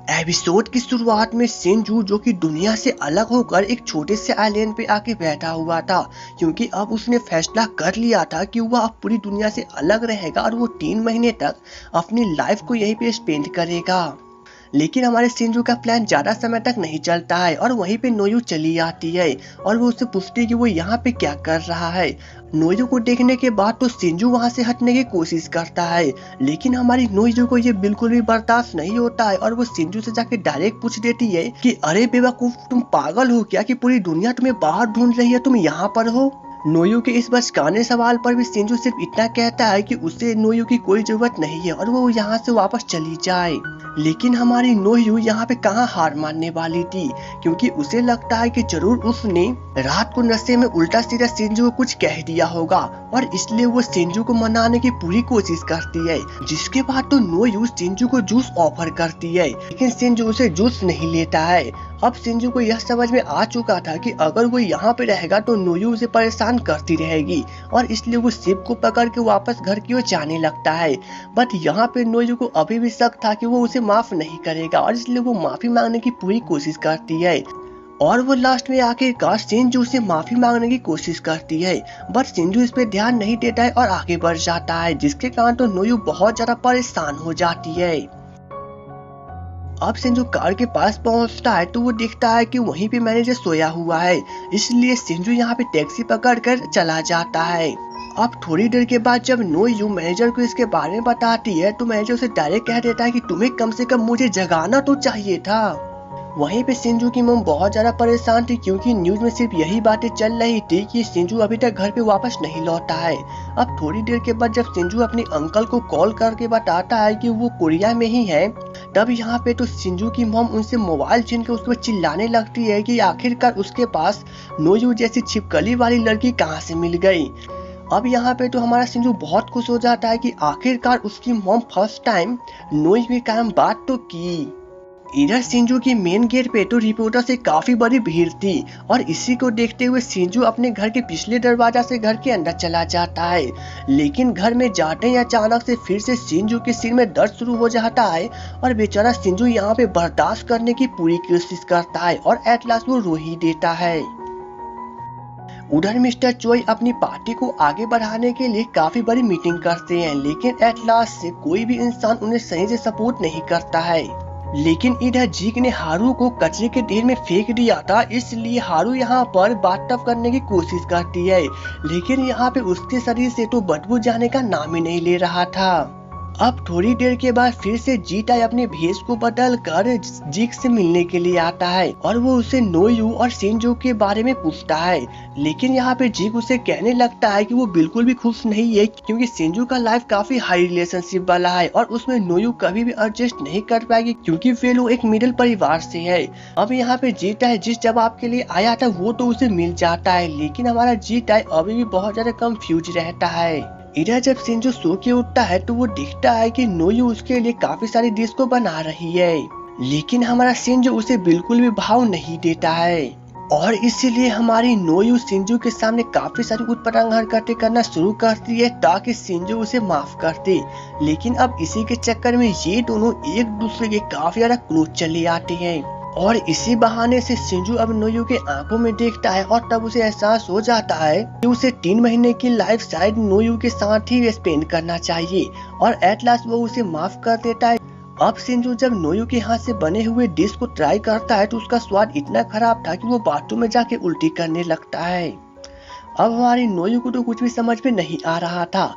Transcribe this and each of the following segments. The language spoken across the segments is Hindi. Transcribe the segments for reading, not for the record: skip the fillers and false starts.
एपिसोड की शुरुआत में शिनजू जो कि दुनिया से अलग होकर एक छोटे से आइलैंड पे आके बैठा हुआ था, क्योंकि अब उसने फैसला कर लिया था कि वह अब पूरी दुनिया से अलग रहेगा और वो 3 महीने तक अपनी लाइफ को यहीं पे स्पेंड करेगा। लेकिन हमारे शिनजू का प्लान ज्यादा समय तक नहीं चलता है और वहीं पे नोयू चली आती है और वो उससे पूछती है कि वो यहाँ पे क्या कर रहा है। नोयू को देखने के बाद तो शिनजू वहां से हटने की कोशिश करता है, लेकिन हमारी नोयू को ये बिल्कुल भी बर्दाश्त नहीं होता है और वो शिनजू से जाके डायरेक्ट पूछ देती है कि अरे बेवकूफ, तुम पागल हो क्या कि पूरी दुनिया तुम्हें बाहर ढूंढ रही है, तुम यहाँ पर हो। नोयू के इस बचकाने सवाल पर भी शिनजू सिर्फ इतना कहता है कि उसे नोयू की कोई जरूरत नहीं है और वो यहाँ से वापस चली जाए। लेकिन हमारी नोयू यहाँ पे कहाँ हार मानने वाली थी, क्योंकि उसे लगता है कि जरूर उसने रात को नशे में उल्टा सीधा शिनजू को कुछ कह दिया होगा और इसलिए वो शिनजू को मनाने की पूरी कोशिश करती है। जिसके बाद तो नोयू शिनजू को जूस ऑफर करती है, लेकिन शिनजू उसे जूस नहीं लेता है। अब शिनजू को यह समझ में आ चुका था कि अगर वो यहाँ पे रहेगा तो नोयू उसे परेशान करती रहेगी और इसलिए वो शिप को पकड़ के वापस घर की ओर जाने लगता है। बट यहाँ पे नोयू को अभी भी शक था कि वो उसे माफ नहीं करेगा और इसलिए वो माफी मांगने की पूरी कोशिश करती है और वो लास्ट में आखिरकार शिनजू से माफी मांगने की कोशिश करती है। बट शिनजू इस पे ध्यान नहीं देता है और आगे बढ़ जाता है, जिसके कारण तो नोयू बहुत ज्यादा परेशान हो जाती है। अब शिनजू कार के पास पहुंचता है तो वो देखता है कि वहीं पे मैनेजर सोया हुआ है, इसलिए शिनजू यहाँ पे टैक्सी पकड़कर चला जाता है। अब थोड़ी देर के बाद जब नोयू मैनेजर को इसके बारे में बताती है तो मैनेजर उसे डायरेक्ट कह देता है कि तुम्हें कम से कम मुझे जगाना तो चाहिए था। वहीं पे शिनजू की मम बहुत ज्यादा परेशान थी, क्योंकि न्यूज में सिर्फ यही बातें चल रही थी कि शिनजू अभी तक घर पे वापस नहीं लौटा है। अब थोड़ी देर के बाद जब शिनजू अपने अंकल को कॉल करके बताता है कि वो कोरिया में ही है, तब यहाँ पे तो शिनजू की मम उनसे मोबाइल छीन के उसको चिल्लाने लगती है कि आखिरकार उसके पास नोयू जैसी छिपकली वाली लड़की कहाँ से मिल गई। अब यहाँ पे तो हमारा शिनजू बहुत खुश हो जाता है कि आखिरकार उसकी मम फर्स्ट टाइम नोयू के कारण बात तो की। इधर शिनजू की मेन गेट पे तो रिपोर्टर से काफी बड़ी भीड़ थी और इसी को देखते हुए शिनजू अपने घर के पिछले दरवाजा से घर के अंदर चला जाता है। लेकिन घर में जाते ही अचानक से फिर से शिनजू के सिर में दर्द शुरू हो जाता है और बेचारा शिनजू यहाँ पे बर्दाश्त करने की पूरी कोशिश करता है और एट लास्ट वो रो ही देता है। उधर मिस्टर चोई अपनी पार्टी को आगे बढ़ाने के लिए काफी बड़ी मीटिंग करते हैं, लेकिन एट लास्ट से कोई भी इंसान उन्हें सही से सपोर्ट नहीं करता है। लेकिन इधर जीक ने हारू को कचरे के ढेर में फेंक दिया था, इसलिए हारू यहाँ पर बाथटब करने की कोशिश करती है, लेकिन यहाँ पे उसके शरीर से तो बदबू जाने का नाम ही नहीं ले रहा था। अब थोड़ी देर के बाद फिर से जीटाई अपने भेष को बदल कर जीक से मिलने के लिए आता है और वो उसे नोयू और शिनजू के बारे में पूछता है। लेकिन यहाँ पे जीक उसे कहने लगता है कि वो बिल्कुल भी खुश नहीं है, क्योंकि शिनजू का लाइफ काफी हाई रिलेशनशिप वाला है और उसमें नोयू कभी भी एडजस्ट नहीं कर पाएगी, क्योंकि वे लोग एक मिडिल परिवार से है। अब यहाँ पे जीटाई जिस जवाब के लिए आया था वो तो उसे मिल जाता है, लेकिन हमारा जीटाई अभी भी बहुत ज्यादा कंफ्यूज रहता है। इधर जब शिनजू सो के उठता है तो वो दिखता है कि नोयू उसके लिए काफी सारी डिश को बना रही है, लेकिन हमारा शिनजू उसे बिल्कुल भी भाव नहीं देता है और इसीलिए हमारी नोयू शिनजू के सामने काफी सारी उत्पटांग हरकतें करना शुरू करती है ताकि शिनजू उसे माफ कर दे। लेकिन अब इसी के चक्कर में ये दोनों एक दूसरे के काफी ज्यादा क्लोज चले आते हैं और इसी बहाने से शिनजू अब नोयू के आंखों में देखता है और तब उसे एहसास हो जाता है कि उसे 3 महीने की लाइफ शायद नोयू के साथ ही स्पेंड करना चाहिए और एट लास्ट वो उसे माफ कर देता है। अब शिनजू जब नोयू के हाथ से बने हुए डिश को ट्राई करता है तो उसका स्वाद इतना खराब था कि वो बाथरूम में जाके उल्टी करने लगता है। अब हमारी नोयू को तो कुछ भी समझ में नहीं आ रहा था,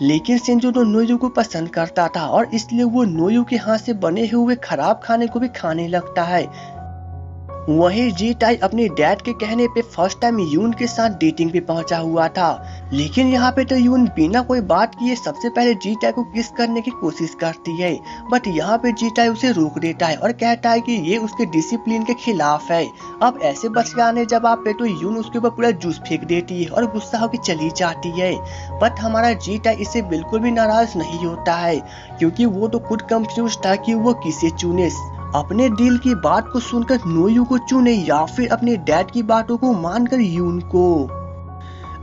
लेकिन शिनजू तो नोयू को पसंद करता था और इसलिए वो नोयू के हाथ से बने हुए खराब खाने को भी खाने लगता है। वहीं जीटाई अपने डैड के कहने पे फर्स्ट टाइम यून के साथ डेटिंग पे पहुंचा हुआ था, लेकिन यहाँ पे तो यून बिना कोई बात किए सबसे पहले जीटाई को किस करने की कोशिश करती है, बट यहाँ पे जीटाई उसे रोक देता है और कहता है कि ये उसके डिसिप्लिन के खिलाफ है। अब ऐसे बचकाने जवाब पे तो यून उसके ऊपर पूरा जूस फेंक देती है और गुस्सा होकर चली जाती है। बट हमारा जीटाई इससे बिल्कुल भी नाराज नहीं होता है, क्योंकि वो तो खुद कंफ्यूज था कि वो किसे चुने, अपने दिल की बात को सुनकर नोयू को चुने या फिर अपने डैड की बातों को मानकर यून को।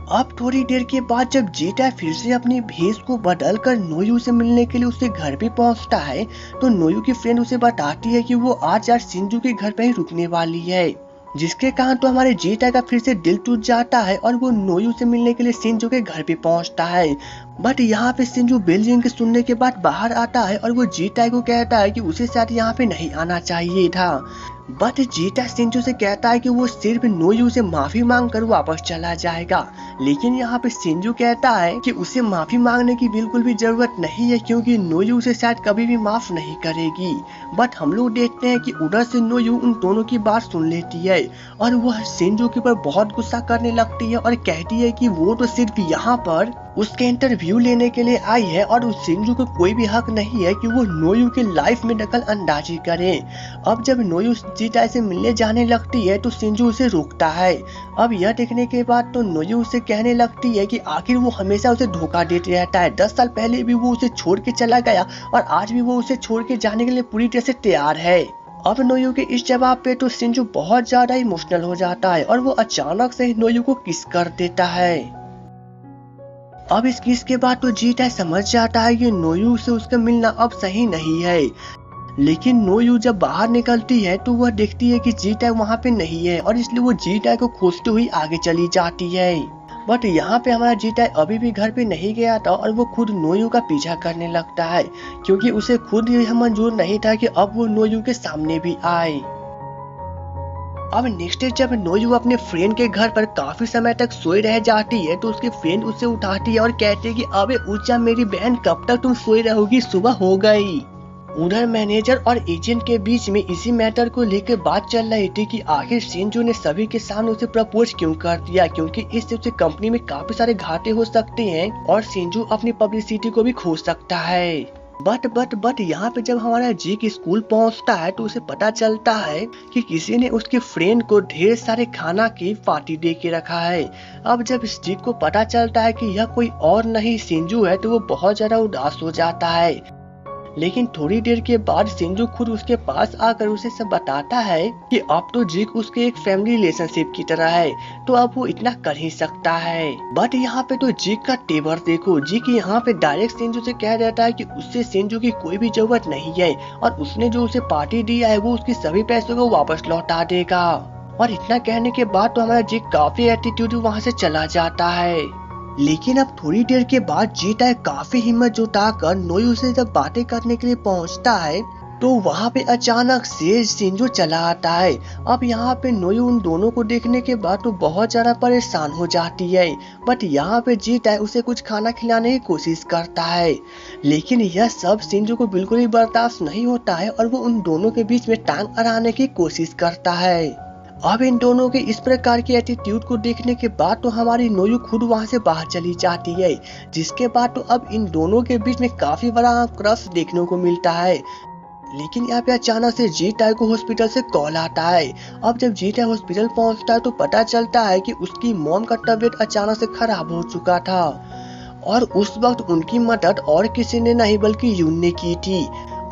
अब थोड़ी देर के बाद जब जीटा फिर से अपनी भेष को बदल कर नोयू से मिलने के लिए उसके घर पे पहुंचता है, तो नोयू की फ्रेंड उसे बताती है कि वो आज यार शिंजू के घर पे ही रुकने वाली है, जिसके कारण तो हमारे जीटा का फिर से दिल टूट जाता है और वो नोयू से मिलने के लिए शिंजू के घर पे पहुंचता है। बट यहाँ पे शिंजू बेल्जियम के सुनने के बाद बाहर आता है और वो जीटा को कहता है कि उसे शायद यहाँ पे नहीं आना चाहिए था। बट जीटा शिंजू से कहता है कि वो सिर्फ नोयू से माफी मांग कर वापस चला जाएगा, लेकिन यहाँ पे शिंजू कहता है कि उसे माफी मांगने की बिल्कुल भी जरूरत नहीं है, क्योंकि नोयू उसे शायद कभी भी माफ नहीं करेगी। बट हम लोग देखते हैं कि उधर से नोयू उन दोनों की बात सुन लेती है और वह शिंजू के ऊपर बहुत गुस्सा करने लगती है और कहती है कि वो तो सिर्फ यहाँ पर उसके इंटरव्यू लेने के लिए आई है और उस शिंजू को कोई भी हक नहीं है कि वो नोयू के लाइफ में दखल अंदाजी करे। अब जब नोयू जीटा से मिलने जाने लगती है तो शिंजू उसे रोकता है। अब यह देखने के बाद तो नोयू उसे कहने लगती है कि आखिर वो हमेशा उसे धोखा देते रहता है। 10 साल पहले भी वो उसे छोड़ के चला गया और आज भी वो उसे छोड़ के जाने के लिए पूरी तरह से तैयार है। अब नोयू के इस जवाब पे तो शिंजू बहुत ज्यादा इमोशनल हो जाता है और वो अचानक से ही नोयू को किस कर देता है। अब इस किस के बाद तो जीटा समझ जाता है कि नोयू से उसका मिलना अब सही नहीं है, लेकिन नोयू जब बाहर निकलती है तो वह देखती है कि जीटा वहाँ पे नहीं है और इसलिए वो जीटा को खोजते हुए आगे चली जाती है। बट यहाँ पे हमारा जीटा अभी भी घर पे नहीं गया था और वो खुद नोयू का पीछा करने लगता है, क्योंकि उसे खुद यह मंजूर नहीं था कि अब वो नोयू के सामने भी आए। अब नेक्स्ट डे जब नोयू अपने फ्रेंड के घर पर काफी समय तक सोई रह जाती है तो उसकी फ्रेंड उसे उठाती है और कहती है कि अबे ऊंचा मेरी बहन, कब तक तुम सोई रहोगी, सुबह हो गई। उधर मैनेजर और एजेंट के बीच में इसी मैटर को लेकर बात चल रही थी कि आखिर शिंजू ने सभी के सामने उसे प्रपोज क्यों कर दिया, क्योंकि इससे उसे कंपनी में काफी सारे घाटे हो सकते हैं और शिंजू अपनी पब्लिसिटी को भी खो सकता है। बट यहाँ पे जब हमारा जीक स्कूल पहुँचता है तो उसे पता चलता है कि किसी ने उसके फ्रेंड को ढेर सारे खाना की पार्टी दे के रखा है। अब जब इस जीक को पता चलता है कि यह कोई और नहीं शिंजू है तो वो बहुत ज्यादा उदास हो जाता है। लेकिन थोड़ी देर के बाद शिंजू खुद उसके पास आकर उसे सब बताता है कि अब तो जीक उसके एक फैमिली रिलेशनशिप की तरह है, तो अब वो इतना कर ही सकता है। बट यहाँ पे तो जीक का तेवर देखो, जीक यहाँ पे डायरेक्ट शिंजू से कह देता है कि उससे शिंजू की कोई भी जरूरत नहीं है और उसने जो उसे पार्टी दिया है वो उसके सभी पैसों को वापस लौटा देगा। और इतना कहने के बाद तो हमारा जीक काफी एटीट्यूड वहाँ से चला जाता है। लेकिन अब थोड़ी देर के बाद जीटा काफी हिम्मत जुटाकर नोयू से जब बातें करने के लिए पहुंचता है तो वहां पे अचानक से शिंजू चला आता है। अब यहाँ पे नोयू उन दोनों को देखने के बाद तो बहुत ज्यादा परेशान हो जाती है। बट यहाँ पे जीटा उसे कुछ खाना खिलाने की कोशिश करता है, लेकिन यह सब शिंजू को बिल्कुल ही बर्दाश्त नहीं होता है और वो उन दोनों के बीच में टांग अड़ाने की कोशिश करता है। अब इन दोनों के इस प्रकार के एटीट्यूड को देखने के बाद तो हमारी नोयू खुद वहां से बाहर चली जाती है, जिसके बाद तो अब इन दोनों के बीच में काफी बड़ा क्रश देखने को मिलता है। लेकिन यहाँ पे अचानक से जीटा को हॉस्पिटल से कॉल आता है। अब जब जीटा हॉस्पिटल पहुंचता है तो पता चलता है कि उसकी मॉम का तबीयत अचानक से खराब हो चुका था और उस वक्त उनकी मदद और किसी ने नहीं बल्कि यून ने की थी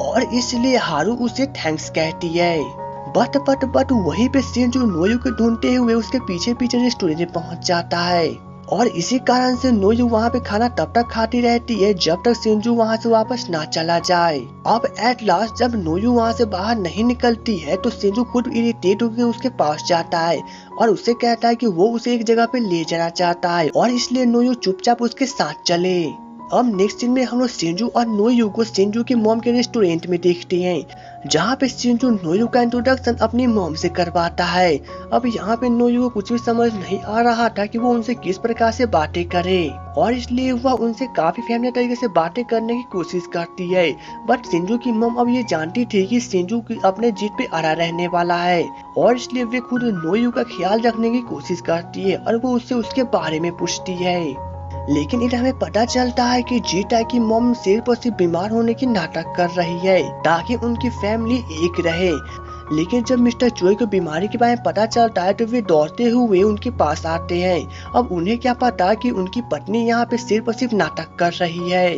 और इसलिए हारू उसे थैंक्स कहती है। बट वहीं पे शिंजू नोयू को ढूंढते हुए उसके पीछे पीछे रेस्टोरेंट में पहुंच जाता है और इसी कारण से नोयू वहां पे खाना तब तक खाती रहती है जब तक शिंजू वहां से वापस ना चला जाए। अब एट लास्ट जब नोयू वहां से बाहर नहीं निकलती है तो शिंजू खुद इरिटेट होकर उसके पास जाता है और उससे कहता है कि वो उसे एक जगह पे ले जाना चाहता है और इसलिए नोयू चुपचाप उसके साथ चले। अब नेक्स्ट सीन में हम लोग शिंजू और नोयू को शिंजू की मॉम के रेस्टोरेंट में देखते हैं, जहाँ पे शिंजू नोयू का इंट्रोडक्शन अपनी मॉम से करवाता है। अब यहाँ पे नोयू को कुछ भी समझ नहीं आ रहा था कि वो उनसे किस प्रकार से बातें करे और इसलिए वह उनसे काफी फैमिली तरीके से बातें करने की कोशिश करती है। बट शिंजू की मॉम अब ये जानती थी कि शिंजू की अपने जीत पे अड़ा रहने वाला है और इसलिए वे खुद नोयू का ख्याल रखने की कोशिश करती है और वो उससे उसके बारे में पूछती है। लेकिन इधर हमें पता चलता है कि जीटा की मॉम सिर्फ और सिर्फ बीमार होने की नाटक कर रही है ताकि उनकी फैमिली एक रहे। लेकिन जब मिस्टर चोई को बीमारी के बारे में पता चलता है तो वे दौड़ते हुए उनके पास आते हैं। अब उन्हें क्या पता कि उनकी पत्नी यहाँ पे सिर्फ और सिर्फ नाटक कर रही है।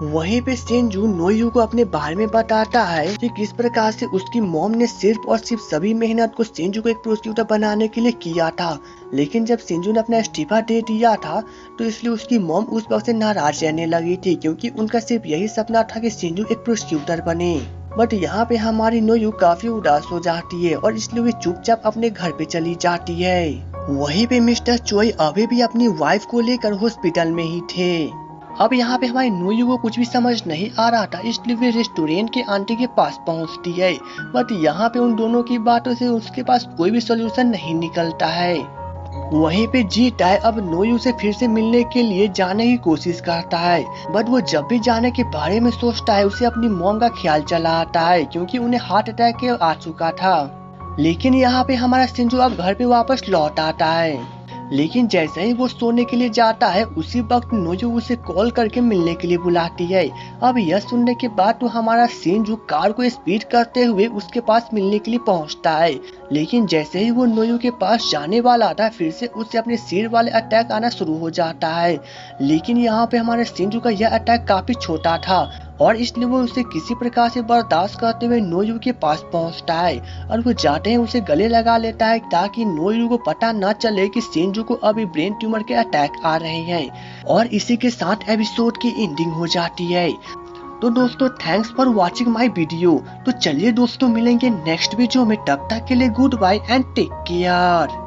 वहीं पे सेंजू नोयू को अपने बारे में बताता है कि किस प्रकार से उसकी मॉम ने सिर्फ और सिर्फ सभी मेहनत को सेंजू को एक प्रोस्टिट्यूटर बनाने के लिए किया था, लेकिन जब सेंजू ने अपना इस्तीफा दे दिया था तो इसलिए उसकी मॉम उस वक्त से नाराज रहने लगी थी, क्योंकि उनका सिर्फ यही सपना था कि सेंजू एक प्रोस्टिट्यूटर बने। बट यहाँ पे हमारी नोयू काफी उदास हो जाती है और इसलिए वे चुपचाप अपने घर पे चली जाती है। वहीं पे मिस्टर चोई अभी भी अपनी वाइफ को लेकर हॉस्पिटल में ही थे। अब यहाँ पे हमारी नोयू को कुछ भी समझ नहीं आ रहा था, इसलिए वे रेस्टोरेंट के आंटी के पास पहुँचती है। बट यहाँ पे उन दोनों की बातों से उसके पास कोई भी सोल्यूशन नहीं निकलता है। वहीं पे जी टाई अब नोयू से फिर से मिलने के लिए जाने की कोशिश करता है, बट वो जब भी जाने के बारे में सोचता है उसे अपनी मॉम का ख्याल चला आता है, क्योंकि उन्हें हार्ट अटैक आ चुका था। लेकिन यहाँ पे हमारा सिंजू अब घर पे वापस लौट आता है। लेकिन जैसे ही वो सोने के लिए जाता है उसी वक्त नोयू उसे कॉल करके मिलने के लिए बुलाती है। अब यह सुनने के बाद तो हमारा सिंजू कार को स्पीड करते हुए उसके पास मिलने के लिए पहुंचता है, लेकिन जैसे ही वो नोयू के पास जाने वाला था फिर से उसे अपने सिर वाले अटैक आना शुरू हो जाता है। लेकिन यहाँ पे हमारे सिंजू का यह अटैक काफी छोटा था और इसलिए वो उसे किसी प्रकार से बर्दाश्त करते हुए नोयू के पास पहुंचता है और वो जाते हैं उसे गले लगा लेता है ताकि नोयू को पता न चले कि सिंजू को अभी ब्रेन ट्यूमर के अटैक आ रहे हैं। और इसी के साथ एपिसोड की एंडिंग हो जाती है। तो दोस्तों thanks for watching my video. तो चलिए दोस्तों मिलेंगे नेक्स्ट वीडियो में, तब तक के लिए good bye and take care.